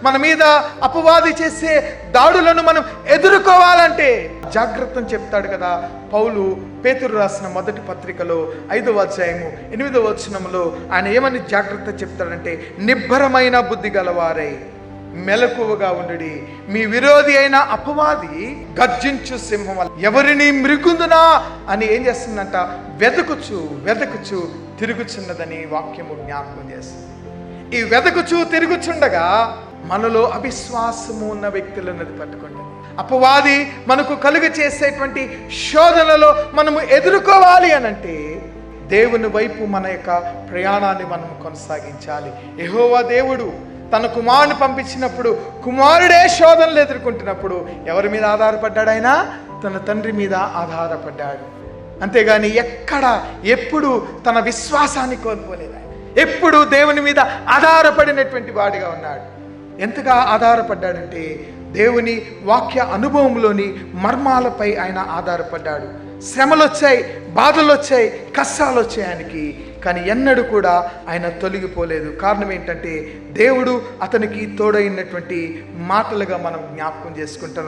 మన మీద అపవాది చేసే దాడులను మనం ఎదుర్కోవాలంటే జాగ్రత్తని చెప్తాడు కదా పౌలు. పేతురు రాసిన మొదటి పత్రికలో 5వ అధ్యాయము 8వ వచనంలో ఆయన ఏమని జాగ్రత్త చెప్తాడంటే, నిబ్బరమైన బుద్ధి గలవారై మెలకువగా ఉండుడి. మీ విరోధి అయిన అపవాది గర్జించు సింహం వల్ల ఎవరిని మృగుందునా అని ఏం చేస్తుందంట, వెదకుచు తిరుగుచున్నదని వాక్యము జ్ఞాపకం చేస్తుంది. ఈ వెదకుచు తిరుగుచుండగా మనలో అవిశ్వాసము ఉన్న వ్యక్తులను పట్టుకుంటుంది. అపవాది మనకు కలుగ చేసేటువంటి శోధనలో మనము ఎదుర్కోవాలి అనంటే దేవుని వైపు మన యొక్క ప్రయాణాన్ని మనం కొనసాగించాలి. యెహోవా దేవుడు తన కుమారుని పంపించినప్పుడు కుమారుడే శోధనలు ఎదుర్కొంటున్నప్పుడు ఎవరి మీద ఆధారపడ్డాడు? ఆయన తన తండ్రి మీద ఆధారపడ్డాడు. అంతేగాని ఎప్పుడు తన విశ్వాసాన్ని కోల్పోలేదు. ఆయన ఎప్పుడు దేవుని మీద ఆధారపడినటువంటి వాడిగా ఉన్నాడు. ఎంతగా ఆధారపడ్డాడంటే దేవుని వాక్య అనుభవంలోని మర్మాలపై ఆయన ఆధారపడ్డాడు. శ్రమలు వచ్చాయి, బాధలు వచ్చాయి, కష్టాలు వచ్చాయి ఆయనకి, కానీ ఎన్నడూ కూడా ఆయన తొలగిపోలేదు. కారణం ఏంటంటే దేవుడు అతనికి తోడైనటువంటి మాటలుగా మనం జ్ఞాపకం చేసుకుంటున్నాం.